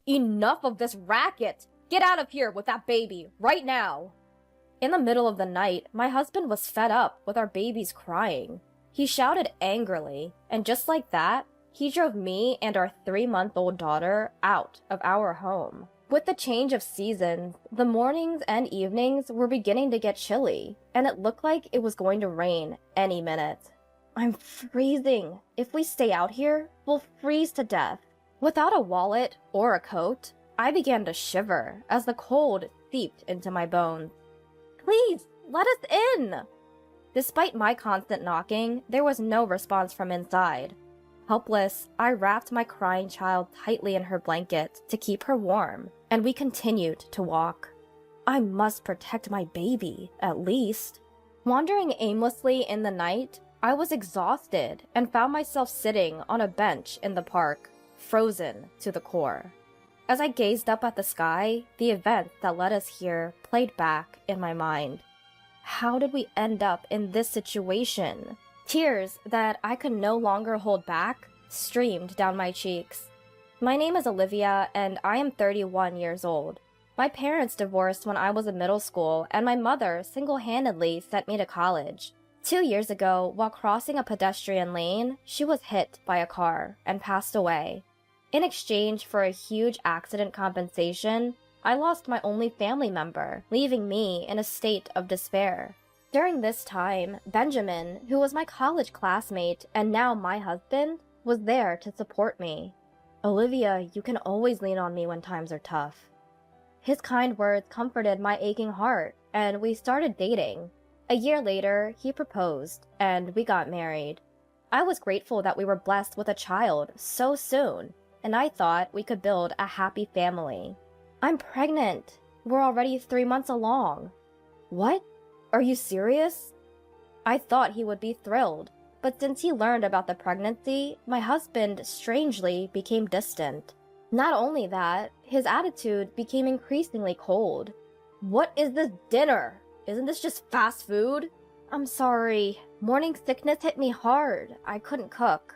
Enough of this racket! Get out of here with that baby, right now! In the middle of the night, my husband was fed up with our baby's crying. He shouted angrily, and just like that, he drove me and our 3-month-old daughter out of our home. With the change of seasons, the mornings and evenings were beginning to get chilly, and it looked like it was going to rain any minute. I'm freezing. If we stay out here, we'll freeze to death. Without a wallet or a coat, I began to shiver as the cold seeped into my bones. Please, let us in! Despite my constant knocking, there was no response from inside. Helpless, I wrapped my crying child tightly in her blanket to keep her warm, and we continued to walk. I must protect my baby, at least. Wandering aimlessly in the night, I was exhausted and found myself sitting on a bench in the park, frozen to the core. As I gazed up at the sky, the events that led us here played back in my mind. How did we end up in this situation? Tears that I could no longer hold back streamed down my cheeks. My name is Olivia, and I am 31 years old. My parents divorced when I was in middle school, and my mother single-handedly sent me to college. 2 years ago, while crossing a pedestrian lane, she was hit by a car and passed away. In exchange for a huge accident compensation, I lost my only family member, leaving me in a state of despair. During this time, Benjamin, who was my college classmate and now my husband, was there to support me. Olivia, you can always lean on me when times are tough. His kind words comforted my aching heart, and we started dating. A year later, he proposed, and we got married. I was grateful that we were blessed with a child so soon, and I thought we could build a happy family. I'm pregnant. We're already 3 months along. What? Are you serious? I thought he would be thrilled, but since he learned about the pregnancy, my husband strangely became distant. Not only that, his attitude became increasingly cold. What is this dinner? Isn't this just fast food? I'm sorry. Morning sickness hit me hard. I couldn't cook.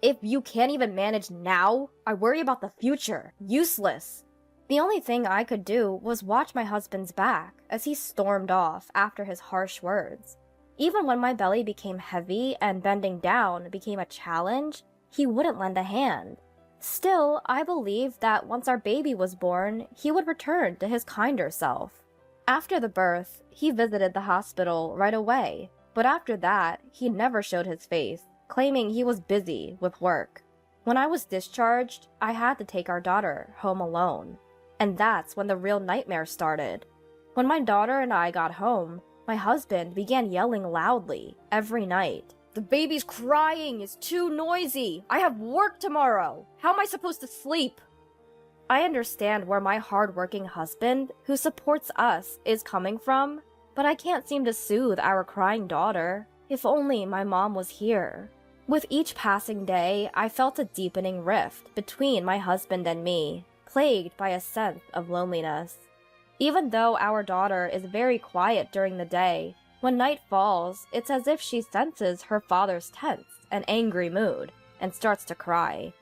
If you can't even manage now, I worry about the future. Useless. The only thing I could do was watch my husband's back as he stormed off after his harsh words. Even when my belly became heavy and bending down became a challenge, he wouldn't lend a hand. Still, I believed that once our baby was born, he would return to his kinder self. After the birth, he visited the hospital right away, but after that, he never showed his face, claiming he was busy with work. When I was discharged, I had to take our daughter home alone. And that's when the real nightmare started. When my daughter and I got home, my husband began yelling loudly every night. The baby's crying, it's too noisy. I have work tomorrow. How am I supposed to sleep? I understand where my hard-working husband, who supports us, is coming from, but I can't seem to soothe our crying daughter. If only my mom was here. With each passing day, I felt a deepening rift between my husband and me, plagued by a sense of loneliness. Even though our daughter is very quiet during the day, when night falls, it's as if she senses her father's tense and angry mood and starts to cry.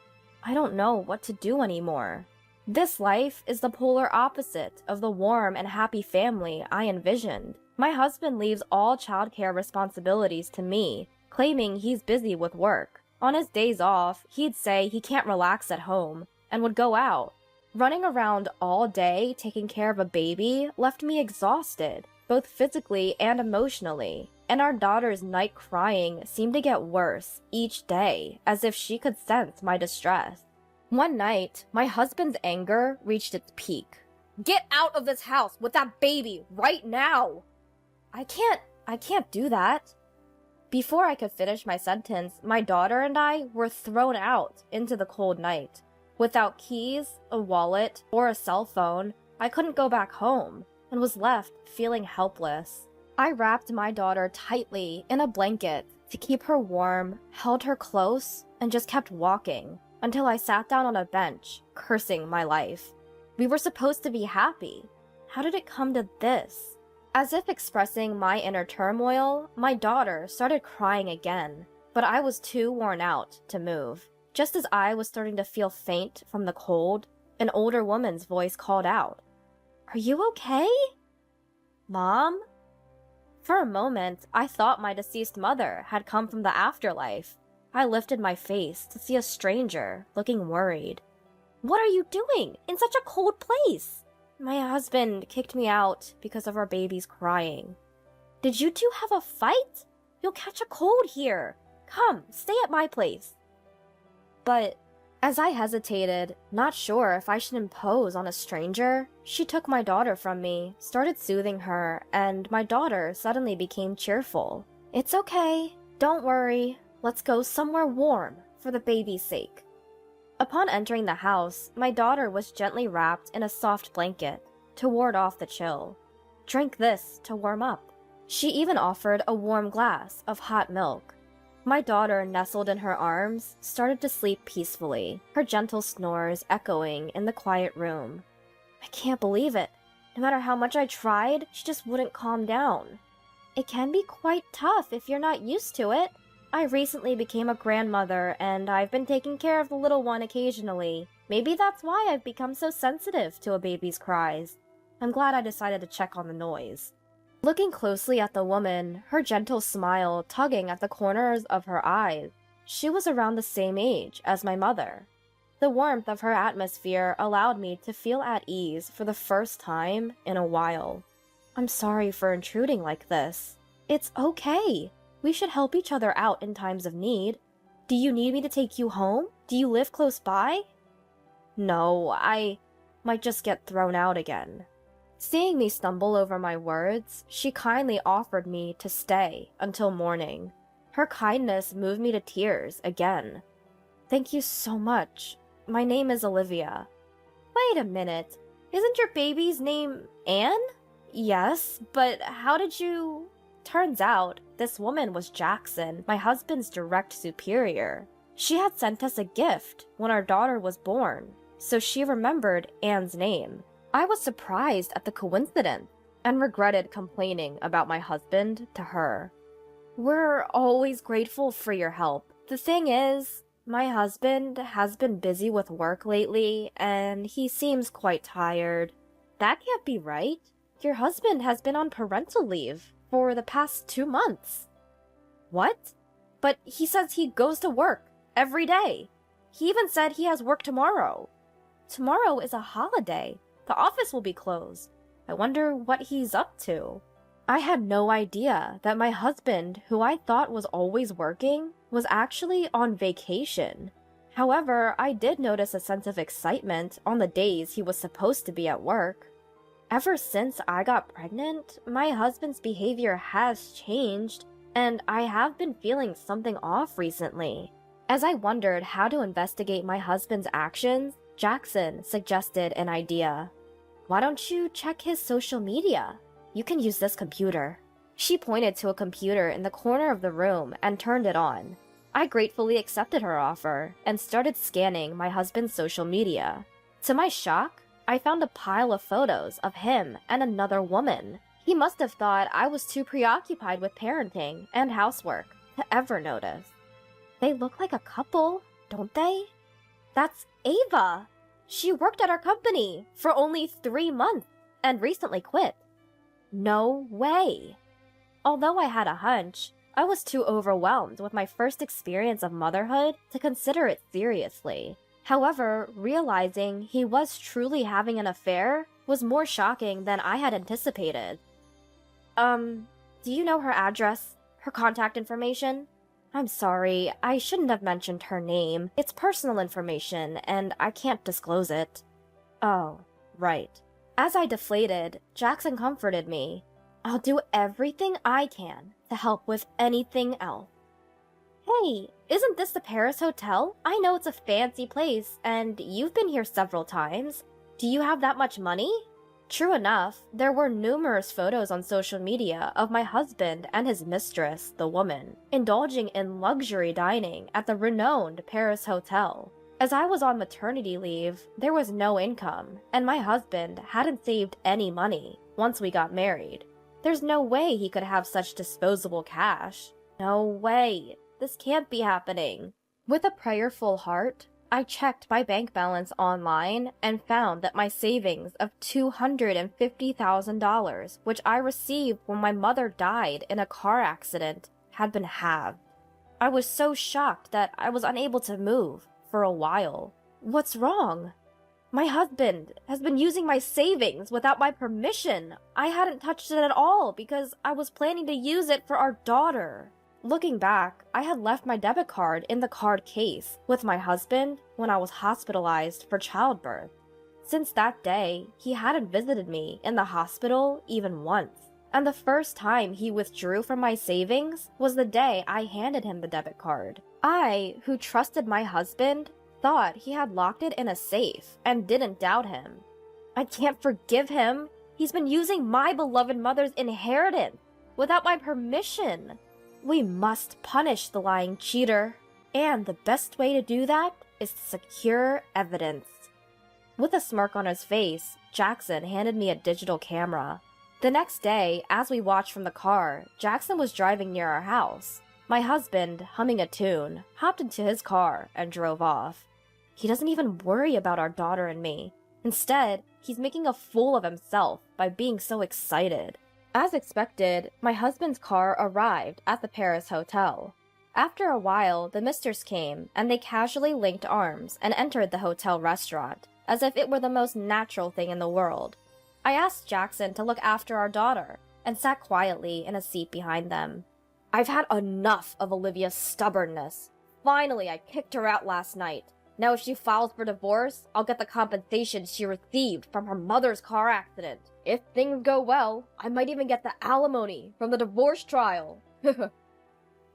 I don't know what to do anymore. This life is the polar opposite of the warm and happy family I envisioned. My husband leaves all childcare responsibilities to me, claiming he's busy with work. On his days off, he'd say he can't relax at home and would go out. Running around all day taking care of a baby left me exhausted, both physically and emotionally, and our daughter's night crying seemed to get worse each day, as if she could sense my distress. One night, my husband's anger reached its peak. Get out of this house with that baby right now! I can't do that. Before I could finish my sentence, my daughter and I were thrown out into the cold night. Without keys, a wallet, or a cell phone, I couldn't go back home and was left feeling helpless. I wrapped my daughter tightly in a blanket to keep her warm, held her close, and just kept walking until I sat down on a bench, cursing my life. We were supposed to be happy. How did it come to this? As if expressing my inner turmoil, my daughter started crying again, but I was too worn out to move. Just as I was starting to feel faint from the cold, An older woman's voice called out, "Are you okay? Mom?" For a moment, I thought my deceased mother had come from the afterlife. I lifted my face to see a stranger, looking worried. "What are you doing in such a cold place?" "My husband kicked me out because of our baby's crying." "Did you two have a fight? You'll catch a cold here. Come, stay at my place." But as I hesitated, not sure if I should impose on a stranger, she took my daughter from me, started soothing her, and my daughter suddenly became cheerful. "It's okay. Don't worry. Let's go somewhere warm for the baby's sake." Upon entering the house, my daughter was gently wrapped in a soft blanket to ward off the chill. "Drink this to warm up." She even offered a warm glass of hot milk. My daughter, nestled in her arms, started to sleep peacefully, her gentle snores echoing in the quiet room. I can't believe it. No matter how much I tried, she just wouldn't calm down. It can be quite tough if you're not used to it. I recently became a grandmother, and I've been taking care of the little one occasionally. Maybe that's why I've become so sensitive to a baby's cries. I'm glad I decided to check on the noise. Looking closely at the woman, her gentle smile tugging at the corners of her eyes, she was around the same age as my mother. The warmth of her atmosphere allowed me to feel at ease for the first time in a while. "I'm sorry for intruding like this." "It's okay. We should help each other out in times of need. Do you need me to take you home? Do you live close by?" "No, I might just get thrown out again." Seeing me stumble over my words, she kindly offered me to stay until morning. Her kindness moved me to tears again. "Thank you so much. My name is Olivia." "Wait a minute. Isn't your baby's name Anne?" "Yes, but how did you—" Turns out, this woman was Jackson, my husband's direct superior. She had sent us a gift when our daughter was born, so she remembered Anne's name. I was surprised at the coincidence and regretted complaining about my husband to her. "We're always grateful for your help. The thing is, my husband has been busy with work lately, and he seems quite tired." "That can't be right. Your husband has been on parental leave for the past 2 months. "What? But he says he goes to work every day. He even said he has work tomorrow." "Tomorrow is a holiday. The office will be closed. I wonder what he's up to." I had no idea that my husband, who I thought was always working, was actually on vacation. However, I did notice a sense of excitement on the days he was supposed to be at work. Ever since I got pregnant, my husband's behavior has changed, and I have been feeling something off recently. As I wondered how to investigate my husband's actions, Jackson suggested an idea. "Why don't you check his social media? You can use this computer." She pointed to a computer in the corner of the room and turned it on. I gratefully accepted her offer and started scanning my husband's social media. To my shock, I found a pile of photos of him and another woman. He must have thought I was too preoccupied with parenting and housework to ever notice. They look like a couple, don't they? That's Ava! She worked at our company for only 3 months and recently quit. No way! Although I had a hunch, I was too overwhelmed with my first experience of motherhood to consider it seriously. However, realizing he was truly having an affair was more shocking than I had anticipated. Do you know her address? Her contact information? I'm sorry, I shouldn't have mentioned her name. It's personal information, and I can't disclose it. Oh, right. As I deflated, Jackson comforted me. I'll do everything I can to help with anything else. Hey, isn't this the Paris Hotel? I know it's a fancy place, and you've been here several times. Do you have that much money? True enough, there were numerous photos on social media of my husband and his mistress, the woman, indulging in luxury dining at the renowned Paris Hotel. As I was on maternity leave, there was no income, and my husband hadn't saved any money once we got married. There's no way he could have such disposable cash. No way. This can't be happening. With a prayerful heart, I checked my bank balance online and found that my savings of $250,000, which I received when my mother died in a car accident, had been halved. I was so shocked that I was unable to move for a while. What's wrong? My husband has been using my savings without my permission. I hadn't touched it at all because I was planning to use it for our daughter. Looking back, I had left my debit card in the card case with my husband when I was hospitalized for childbirth. Since that day, he hadn't visited me in the hospital even once. And the first time he withdrew from my savings was the day I handed him the debit card. I, who trusted my husband, thought he had locked it in a safe and didn't doubt him. I can't forgive him. He's been using my beloved mother's inheritance without my permission. We must punish the lying cheater, and the best way to do that is to secure evidence. With a smirk on his face, Jackson handed me a digital camera. The next day, as we watched from the car, Jackson was driving near our house. My husband, humming a tune, hopped into his car and drove off. He doesn't even worry about our daughter and me. Instead, he's making a fool of himself by being so excited. As expected, my husband's car arrived at the Paris hotel. After a while, the misters came, and they casually linked arms and entered the hotel restaurant, as if it were the most natural thing in the world. I asked Jackson to look after our daughter, and sat quietly in a seat behind them. I've had enough of Olivia's stubbornness. Finally, I kicked her out last night. Now if she files for divorce, I'll get the compensation she received from her mother's car accident. If things go well, I might even get the alimony from the divorce trial.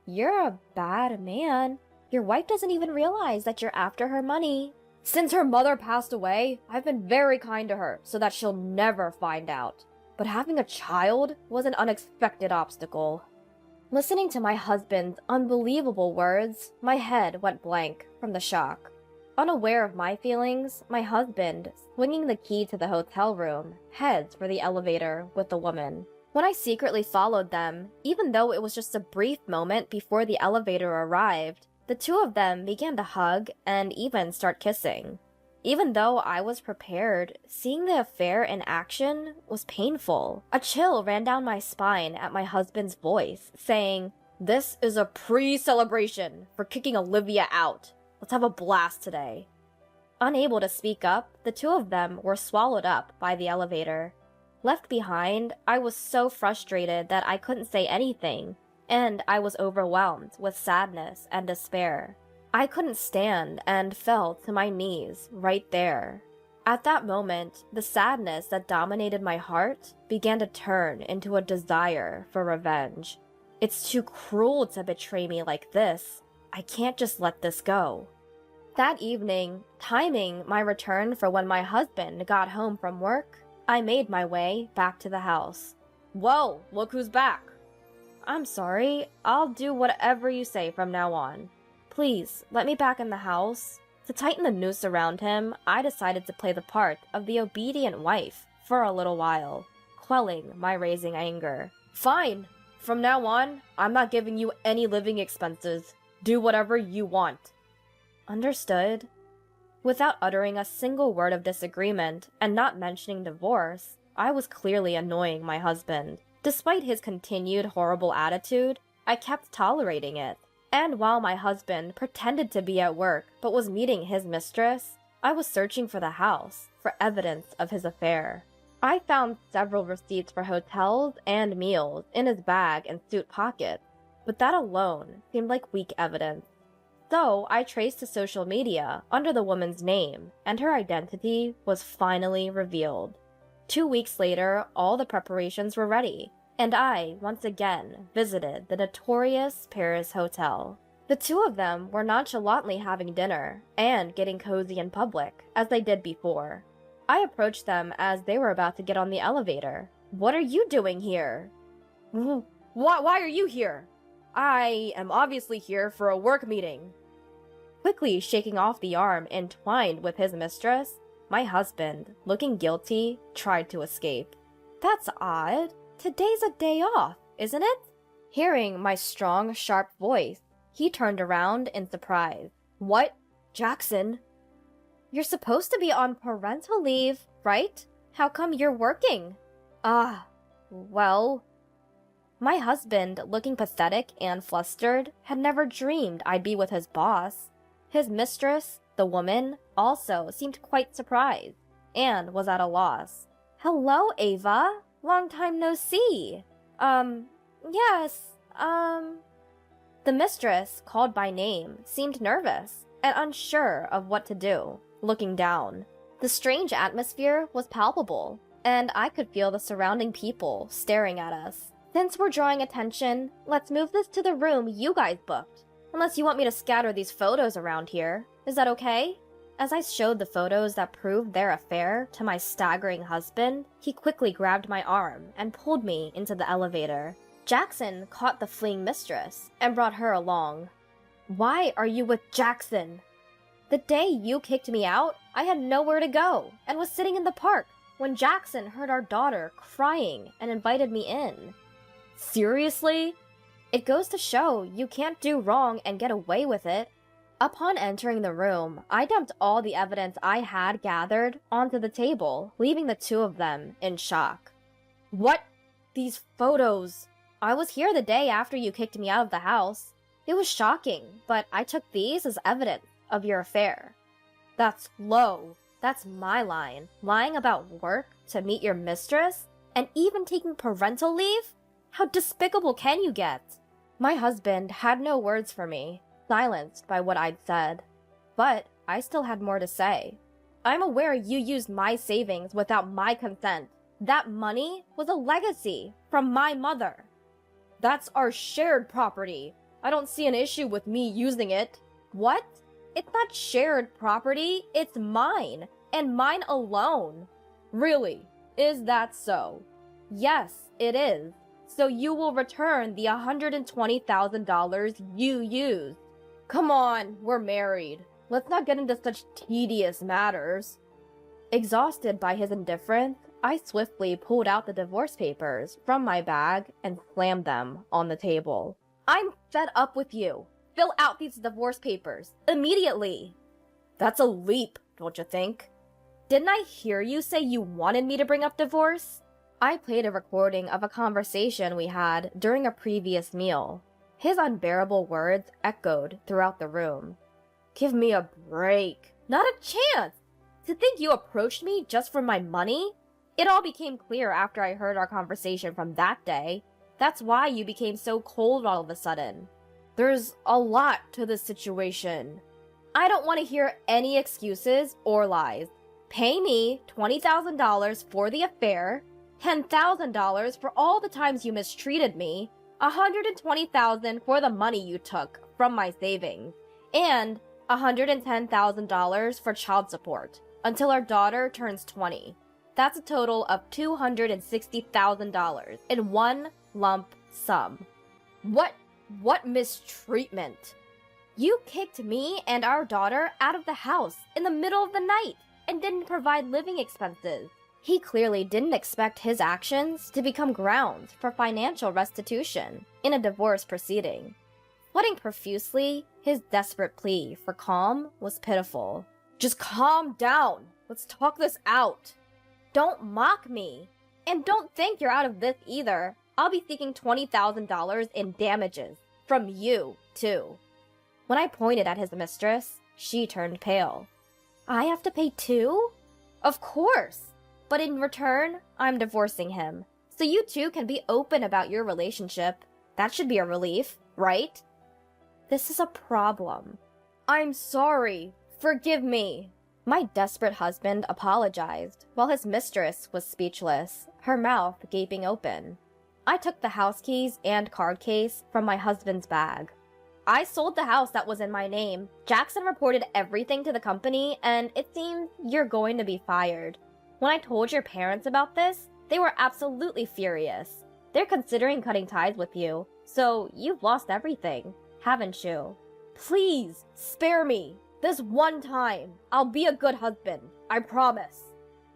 You're a bad man. Your wife doesn't even realize that you're after her money. Since her mother passed away, I've been very kind to her so that she'll never find out. But having a child was an unexpected obstacle. Listening to my husband's unbelievable words, my head went blank from the shock. Unaware of my feelings, my husband, swinging the key to the hotel room, heads for the elevator with the woman. When I secretly followed them, even though it was just a brief moment before the elevator arrived, the two of them began to hug and even start kissing. Even though I was prepared, seeing the affair in action was painful. A chill ran down my spine at my husband's voice, saying, "This is a pre-celebration for kicking Olivia out. Let's have a blast today." Unable to speak up, the two of them were swallowed up by the elevator. Left behind, I was so frustrated that I couldn't say anything, and I was overwhelmed with sadness and despair. I couldn't stand and fell to my knees right there. At that moment, the sadness that dominated my heart began to turn into a desire for revenge. It's too cruel to betray me like this. I can't just let this go. That evening, timing my return for when my husband got home from work, I made my way back to the house. "Whoa, look who's back." "I'm sorry, I'll do whatever you say from now on. Please, let me back in the house." To tighten the noose around him, I decided to play the part of the obedient wife for a little while, quelling my rising anger. "Fine. From now on, I'm not giving you any living expenses. Do whatever you want." Understood. Without uttering a single word of disagreement and not mentioning divorce, I was clearly annoying my husband. Despite his continued horrible attitude, I kept tolerating it. And while my husband pretended to be at work but was meeting his mistress, I was searching for the house for evidence of his affair. I found several receipts for hotels and meals in his bag and suit pockets, but that alone seemed like weak evidence. So I traced to social media under the woman's name, and her identity was finally revealed. 2 weeks later, all the preparations were ready, and I, once again, visited the notorious Paris hotel. The two of them were nonchalantly having dinner and getting cozy in public, as they did before. I approached them as they were about to get on the elevator. "What are you doing here?" Why are you here?" "I am obviously here for a work meeting." Quickly shaking off the arm entwined with his mistress, my husband, looking guilty, tried to escape. "That's odd. Today's a day off, isn't it?" Hearing my strong, sharp voice, he turned around in surprise. "What? Jackson, you're supposed to be on parental leave, right? How come you're working? Well... My husband, looking pathetic and flustered, had never dreamed I'd be with his boss. His mistress, the woman, also seemed quite surprised, and was at a loss. Hello, Ava. Long time no see. Yes, The mistress, called by name, seemed nervous and unsure of what to do, looking down. The strange atmosphere was palpable, and I could feel the surrounding people staring at us. Since we're drawing attention, let's move this to the room you guys booked. Unless you want me to scatter these photos around here. Is that okay? As I showed the photos that proved their affair to my staggering husband, he quickly grabbed my arm and pulled me into the elevator. Jackson caught the fleeing mistress and brought her along. Why are you with Jackson? The day you kicked me out, I had nowhere to go and was sitting in the park when Jackson heard our daughter crying and invited me in. Seriously? It goes to show you can't do wrong and get away with it. Upon entering the room, I dumped all the evidence I had gathered onto the table, leaving the two of them in shock. What? These photos? I was here the day after you kicked me out of the house. It was shocking, but I took these as evidence of your affair. That's low. That's my line. Lying about work to meet your mistress? And even taking parental leave? How despicable can you get? My husband had no words for me, silenced by what I'd said. But I still had more to say. I'm aware you used my savings without my consent. That money was a legacy from my mother. That's our shared property. I don't see an issue with me using it. What? It's not shared property, it's mine, and mine alone. Really? Is that so? Yes, it is. So you will return the $120,000 you used. Come on, we're married. Let's not get into such tedious matters. Exhausted by his indifference, I swiftly pulled out the divorce papers from my bag and slammed them on the table. I'm fed up with you. Fill out these divorce papers immediately. That's a leap, don't you think? Didn't I hear you say you wanted me to bring up divorce? I played a recording of a conversation we had during a previous meal. His unbearable words echoed throughout the room. Give me a break. Not a chance! To think you approached me just for my money? It all became clear after I heard our conversation from that day. That's why you became so cold all of a sudden. There's a lot to this situation. I don't want to hear any excuses or lies. Pay me $20,000 for the affair, $10,000 for all the times you mistreated me, $120,000 for the money you took from my savings, and $110,000 for child support until our daughter turns 20. That's a total of $260,000 in one lump sum. What mistreatment? You kicked me and our daughter out of the house in the middle of the night and didn't provide living expenses. He clearly didn't expect his actions to become grounds for financial restitution in a divorce proceeding. Sweating profusely, his desperate plea for calm was pitiful. Just calm down. Let's talk this out. Don't mock me. And don't think you're out of this either. I'll be seeking $20,000 in damages. From you, too. When I pointed at his mistress, she turned pale. I have to pay too? Of course. But in return, I'm divorcing him. So you two can be open about your relationship. That should be a relief, right? This is a problem. I'm sorry. Forgive me. My desperate husband apologized, while his mistress was speechless, her mouth gaping open. I took the house keys and card case from my husband's bag. I sold the house that was in my name. Jackson reported everything to the company, and it seems you're going to be fired. When I told your parents about this, they were absolutely furious. They're considering cutting ties with you, so you've lost everything, haven't you? Please, spare me. This one time, I'll be a good husband. I promise.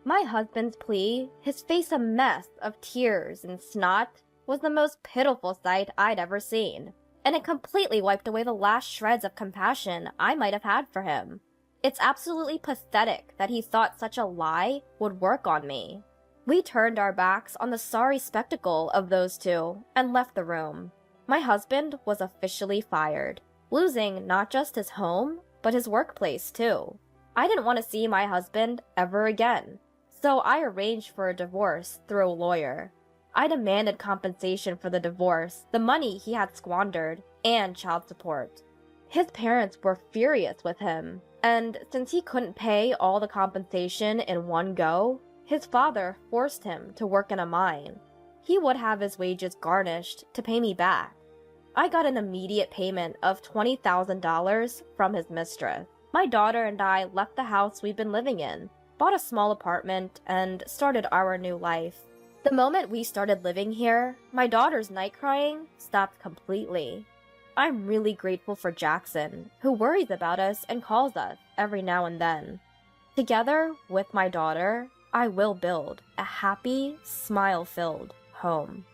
My husband's plea, his face a mess of tears and snot, was the most pitiful sight I'd ever seen, and it completely wiped away the last shreds of compassion I might have had for him. It's absolutely pathetic that he thought such a lie would work on me. We turned our backs on the sorry spectacle of those two and left the room. My husband was officially fired, losing not just his home, but his workplace too. I didn't want to see my husband ever again, so I arranged for a divorce through a lawyer. I demanded compensation for the divorce, the money he had squandered, and child support. His parents were furious with him, and since he couldn't pay all the compensation in one go, his father forced him to work in a mine. He would have his wages garnished to pay me back. I got an immediate payment of $20,000 from his mistress. My daughter and I left the house we've been living in, bought a small apartment, and started our new life. The moment we started living here, my daughter's night crying stopped completely. I'm really grateful for Jackson, who worries about us and calls us every now and then. Together with my daughter, I will build a happy, smile-filled home.